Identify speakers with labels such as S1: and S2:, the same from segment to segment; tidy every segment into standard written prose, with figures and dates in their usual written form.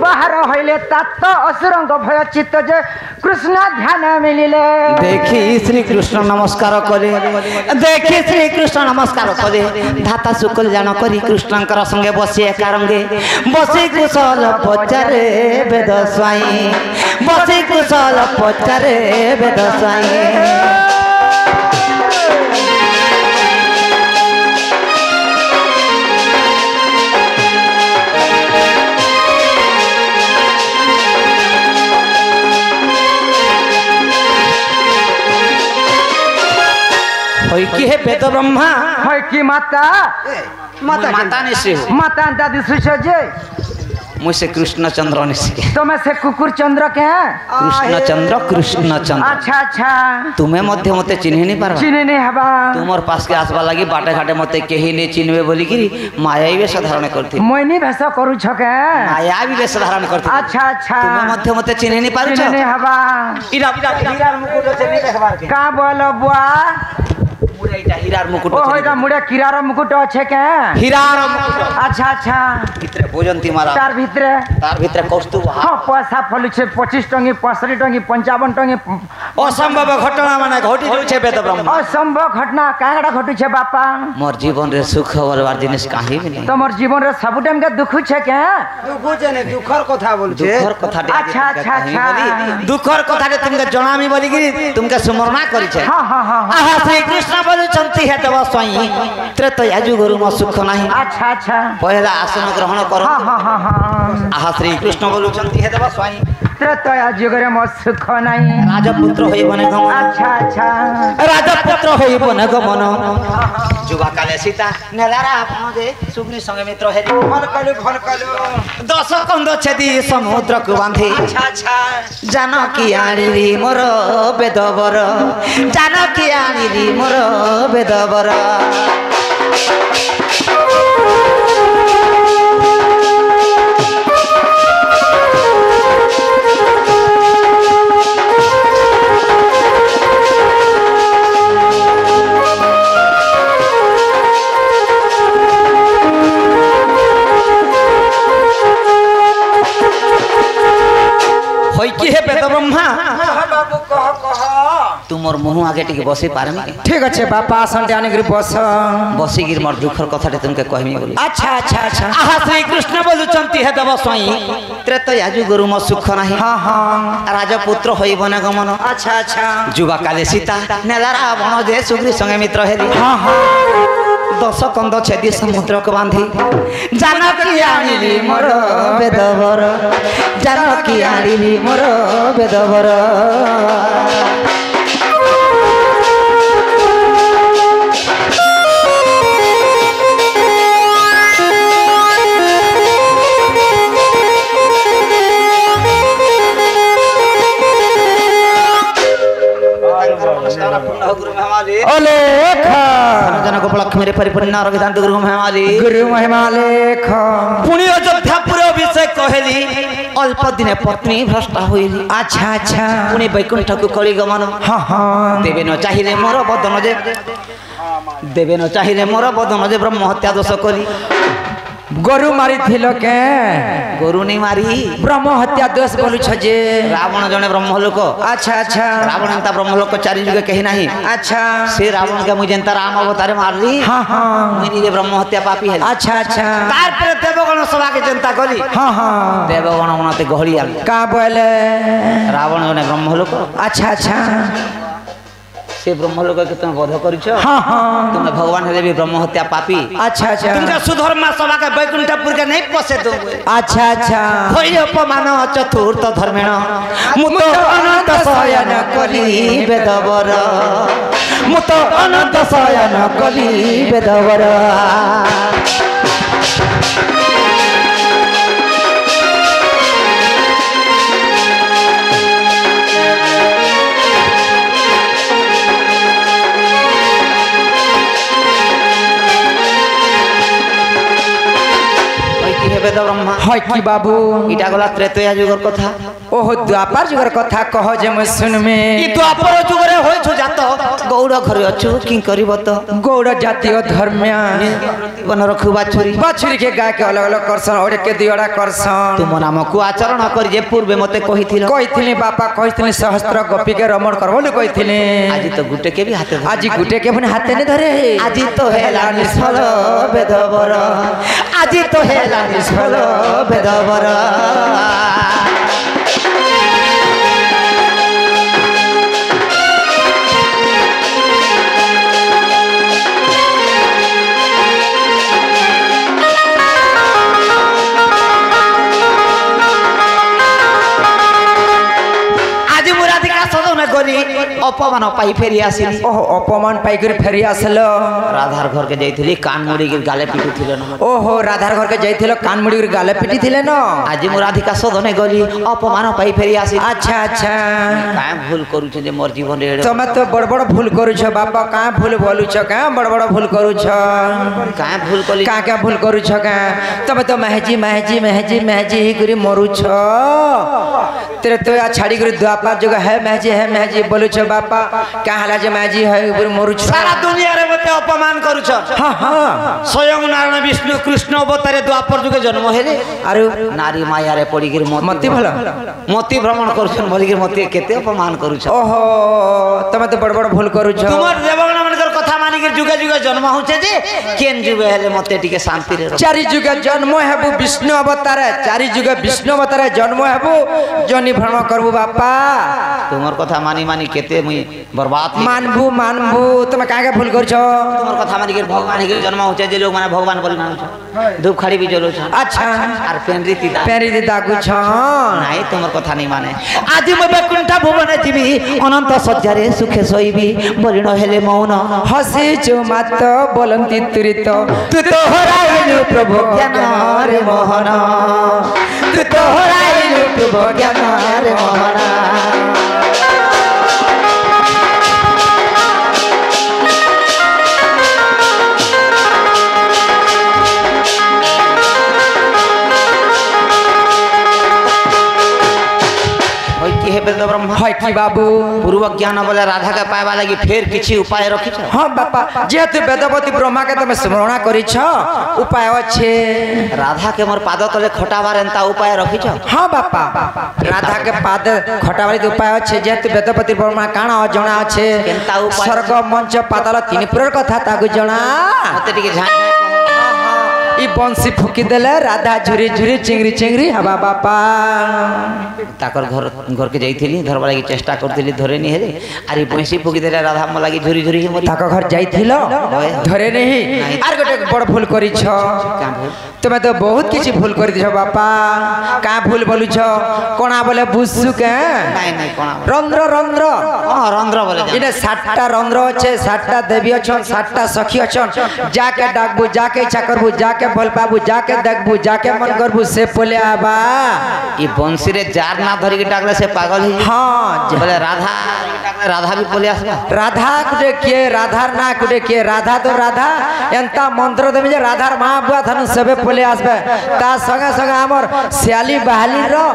S1: बाहर होइले तत्त असुरंग भय चित्त जे कृष्ण ध्यान मिलिले
S2: देखी श्री कृष्ण नमस्कार करे देखी श्री कृष्ण नमस्कार करे धाता शुक्ल जान करी कृष्णंकर संगे बसी एकारंगे बसी कुशल पचारे वेद स्वाई बसी कुशल पचारे वेद स्वाई होई की है वेद ब्रह्मा
S1: होय की माता
S2: माता निश्चय
S1: माता दादी सुशजे
S2: मुझसे कृष्ण चंद्र निश्चय
S1: तो मैं से कुकुर चंद्र के
S2: कृष्ण चंद्र
S1: अच्छा अच्छा
S2: तुम्हें मध्य मते चिन्ह नहीं पारबा
S1: चिन्ह नहीं हवा
S2: तुमर पास के आसबा लगी बाटे घाटे मते केही नहीं चिन्हबे बोली कि माया ही वेश धारण करथि
S1: मोइनी भेष करू छके
S2: माया भी वेश धारण करथि
S1: अच्छा अच्छा
S2: तुम्हें मध्य मते चिन्ह नहीं पारछ
S1: चिन्ह नहीं हवा
S2: हीरा मुकुट से नहीं देखबार के
S1: का बोलो बुआ
S2: मुड़े इटा हीरार मुकुट
S1: ओ होइदा मुड़े किरार मुकुट अछि के
S2: हीरार मुकुट
S1: अच्छा अच्छा
S2: भितरे भोजंती मारा
S1: तार भीतर
S2: कौस्तुभ
S1: हाँ पैसा फलु छे 25 टंगी 65 टंगी 55 टंगी
S2: असंभव घटना माने घटी जो छे वेद ब्रह्म
S1: असंभव घटना कागड़ा घटू छे बापा
S2: मोर जीवन रे सुख और जिनिस काहे भी नहीं
S1: तमर जीवन रे सब टाइम के दुख छे के
S3: दुख छे ने दुखर कथा बोल छे
S2: दुखर कथा
S1: अच्छा अच्छा अच्छा
S2: दुखर कथा रे तुमके जणामी बोली कि तुमके स्मरणा करी छे
S1: हां हां हां
S2: आहा श्री कृष्ण बोलुचंती हे देव स्वयं त्रेतया जुगरु म सुख नाही
S1: अच्छा अच्छा
S2: पहला आसन ग्रहण करो
S1: हां हां हां हां
S2: आहा श्री कृष्ण बोलुचंती हे देव स्वयं
S1: त्रेतया जुगरे म सुख नाही
S2: राजपुत्र होई बने गमन
S1: अच्छा अच्छा
S2: राजपुत्र होई बने गमन जुवा काले सीता नेलारा आपण जे सुग्री संगे मित्र हे
S3: फल कलो
S2: दश कंद छेदी समुद्र को बांधी
S3: अच्छा अच्छा
S2: जानकी आनी मोर बेदबर जानकी आनी मोर बेदबर होई की है वेद ब्रह्मा
S3: बाबू कह
S2: तुमर मुह आगे टिके बसी पारमी
S1: ठीक अच्छे बापा आसन आने के बस
S2: बसी गिर मोर दुखर कथा तुमके कहमी बोली
S1: अच्छा अच्छा अच्छा
S2: आहा श्री कृष्ण बोलुचंती हे देव स्वयं त्रेतया जुगरु म सुख नाही
S1: हां हां
S2: राजपुत्र होई बने गमन
S1: अच्छा अच्छा
S2: जुवा काले सीता नेला रावण जे सुग्री संगे मित्र हेली
S1: हां हां
S2: दश कंद छेदी समुद्र को बांधी जानकी आनी मोर बेदबर जानकी आनी मोर बेदबर
S1: अलेख
S2: जनक उपलक्ष्मी रे परिपूर्ण रघुदांत गुरु महिमाली
S1: गुरु महिमा लेख
S2: पुणी अयोध्यापुर अभिषेक कहली अल्प दिने पत्नी भ्रष्टा होइली
S1: अच्छा अच्छा
S2: पुणी वैकुंठ को कली गमन
S1: हां हां
S2: देवे न चाहिए मोर बदन जे देवे न चाहिए मोर बदन जे ब्रह्म हत्या दोष करी
S1: गरु मारी थिलो के
S2: गरु नहीं मारी
S1: ब्रह्म हत्या दोष बोलु छ जे
S2: रावण जने ब्रह्म लोक
S1: अच्छा अच्छा
S2: रावण एंता ब्रह्म लोक चारि जुगे कहि नाही
S1: अच्छा
S2: से रावण के मुझे जेंता राम अवतार मारली
S1: हां हां
S2: मुनि जे ब्रह्म हत्या पापी है
S1: अच्छा अच्छा
S2: तार पर देवगण सभा के जनता कली
S1: हां हां
S2: देवगण मनाते गहली आली
S1: का बोले
S2: रावण जने ब्रह्म लोक
S1: अच्छा अच्छा
S2: से ब्रह्म लोक के तुम वध करिछ
S1: हां हां
S2: तुम भगवान हेले भी ब्रह्म हत्या पापी
S1: अच्छा अच्छा
S2: तुमका सुधर्मा सभा के वैकुंठपुर के नहीं पसे दो
S1: अच्छा अच्छा
S2: होई अपमान चतुर्थ धर्मेण मुत अनंत शयन कली वेदवर मुत अनंत शयन कली वेदवर বেদ ব্রহ্মা
S1: হয় কি বাবু
S2: এটা গলা ত্রেতয়া যুগর কথা
S1: ওহ দ্বাপার যুগের কথা কহ যে মই শুনমে
S2: ই দ্বাপর যুগরে হইছ জাত গৌড় ঘরে অছু কি করিব তো
S1: গৌড় জাতীয় ধর্মিয়া
S2: বন রখু বাছুরি
S1: বাছুরি के गाय के अलग अलग करसन ओडे के दियड़ा करसन
S2: तुम नामकु आचरण करी जे पूर्वे मते कहिथिल
S1: कहिथिली बापा कहिथिली सहस्त्र गोपी के रमण करबो कहिथिली
S2: आज तो गुटे के भी हाथे
S1: आज गुटे के पनि हाथे ने धरे
S2: आज तो हेला निष्फल बेदबर आज तो हेला निष्फल बेदबर अपमान पाई फेरी आसिली
S1: ओह अपमान पाई कर फेरी आसलो
S2: राधार घर के जाइथिली कान मुड़ी के गाले पिटिथिले न
S1: ओहो राधार घर के जाइथिलो कान मुड़ी के गाले पिटिथिले न
S2: आज मु राधिका सदने गली अपमान पाई फेरी आसी
S1: अच्छा अच्छा
S2: काय भूल करू छ जे मोर जीवन रे
S1: तमे तो बड़ बड़ भूल करू छ बापा का भूल बोलू छ का बड़ बड़ भूल करू छ
S2: काय भूल कली
S1: का भूल करू छ का तमे तो महजी महजी महजी महजी ही गुरी मरू छ तेरे तो या छाड़ी गुरी द्वापर जगह है महजी बोलू छ बापा क्या हला जे महजी है गुरी मरू छ
S2: सारा दुनिया रे मते अपमान करू छ
S1: हां हां
S2: स्वयं नारायण विष्णु कृष्ण अवतारे द्वापर जुगे जन्म हेले
S1: आरो
S2: नारी माया रे पड़ी गिर
S1: मति भला
S2: मति भ्रमण करू छ बोली गिर मति केते अपमान करू छ
S1: ओहो तमे तो बड़ बड़ भूल करू छ
S2: तुमर देवगण मनकर कथा मानी गिर जुगे जुगे जन्म होचे जे केन जुगे हेले मते टिके शांति रे
S1: चारि जुगे जन्म हेबु विष्णु अवतारे चारि जुगे विष्णु अवतारे जन्म हेबु जनि भ्रमण करबु बापा
S2: तुमर कथा मानी मानी केते मुई बर्बाद
S1: मानबू तुम काहे भूल कर छ
S2: तुमर कथा मानी के भगवान के जन्म होचे जे लोग माने भगवान बोली मानु छ धूप खाड़ी भी जलो छ
S1: अच्छा
S2: आर पेनरी दागु छ नाही तुमर कथा नहीं माने आज मैं बैकुंठ भुवन जीवी अनंत सज्जारे सुखे सोईबी बलिण हेले मौन
S1: हसी जो मात बोलंती तुरित
S2: तू तो हराइलु प्रभु ज्ञान रे मोहन तू तो हराइलु प्रभु ज्ञान रे मोहन
S1: है कि बाबू
S2: पूर्व ज्ञान बोले राधा के पाइबा लगी फेर किछि उपाय रखि छ
S1: हां बापा जेते वेदवती ब्रह्मा के तमे स्मरण करि छ उपाय अछि
S2: राधा के मोर पाद तले खटाबार एंता उपाय रखि छ
S1: हां बापा राधा के पाद खटाबार उपाय अछि जेते वेदवती ब्रह्मा काना जणा अछि स्वर्ग मंच पाताल तीन पुर कथा तागु जणा
S2: मते टिके झां
S1: ई बंसी फुकी देले राधा झुरी झुरी चिंगरी चिंगरी हवा बापा
S2: ताकर घर के जाइथिली धरबा लागि चेष्टा करथिली धरे नि हेले आरी बंसी फुकी देले राधा म लागि झुरी झुरी मरी
S1: ताकर घर जाइथिलो धरे नहीं आर गोटे बड़ भूल करि छ
S2: का भूल
S1: तमे तो बहुत किछि भूल करि छ बापा का भूल बोलु छ कोना बोले बुसु के
S2: नहीं कोना
S1: रंध्र रंध्र
S2: हां रंध्र बोले
S1: इने 60टा रंध्र छे 60टा देवी छन 60टा सखी छन जाके डाकबू जाके इच्छा करबू जाके बोल पाबू जाके देखबू जाके मन करबू से बोले आबा
S2: ई बंसी रे जार ना धरि के डाकले से पागल ही
S1: हां
S2: बोले राधा भी बोले आसबा
S1: राधा कुटे के राधा ना कुटे के राधा तो राधा एंता मंत्र देबे जे राधार मां बुआ थनु सबे बोले आसबे ता संगे संगे हमर सियाली बहाली रो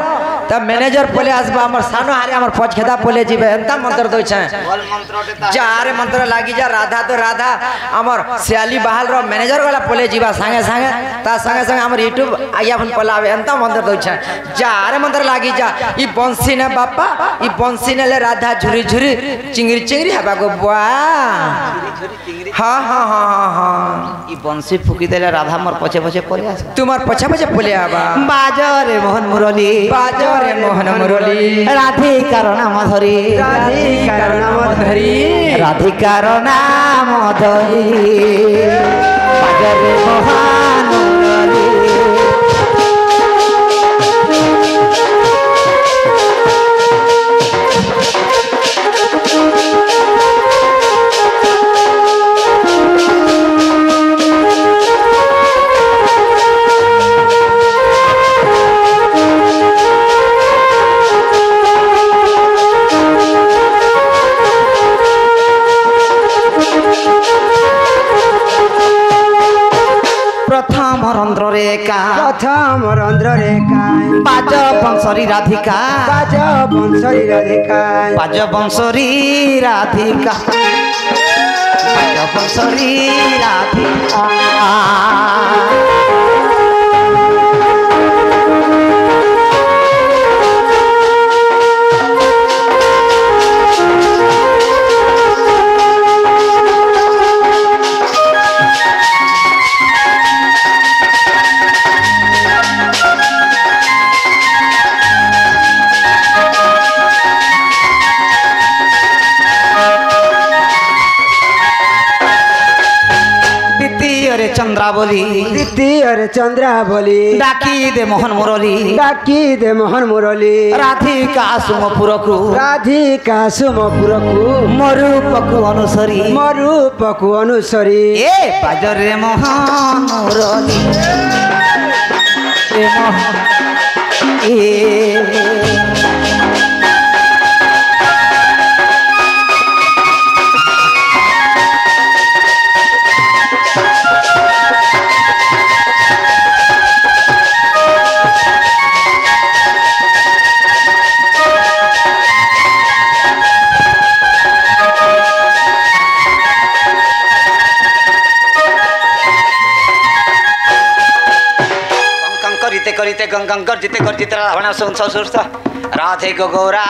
S1: त मैनेजर बोले आसबा हमर सानो हारे हमर पछ खेदा बोले जीबे एंता मंत्र दोइ छै
S2: बोल मंत्र
S1: जारे मंत्र लागी जा राधा तो राधा हमर सियाली बहाल रो मैनेजर वाला बोले जीबा संगे संगे ता संगे संगे हमर यूट्यूब आया फन पलावे एंता मंत्र दोइ छै जारे मंत्र लागी जा ई बंसी ने बापा ई बंसी ने ले राधा झुरी झुरी चिंगरी चिंगरी हबा गो बुआ हां हां हां हां
S2: ई बंसी फुकी देले राधा मोर पछे पछे पले आस
S1: तुमार पछे पछे बोले आबा
S2: बाजरे मोहन मुरली
S1: बाजरे मोहन मुरली
S2: राधिकार नाम धरी
S1: राधिकार नाम धरी
S2: राधिकार नाम धरी बाजरे मोहन मुरली রেখা
S3: প্রথম রন্ধ্র রেখায়
S2: বাজ বংশরী রাধিকা
S3: বাজ বংশরী রাধিকায়
S2: বাজ বংশরী রাধিকা বাজ বংশরী রাধিকা চন্দ্রাবলী
S3: দ্বিতীয় চন্দ্রাবলী
S2: ডাকি দে মোহন মুরলী
S3: ডাকি দে মোহন মুরলী
S2: রাধিকা সুমপুরকু
S3: রাধিকা সুমপুরকু
S2: মরূপকু অনুসরি
S3: মরূপকু অনুসরি
S2: এ বাজরে মোহন মুরলী এ মোহন এ करिते गंगं गर्जिते गर्जिते रावण ससुर राधे गौरा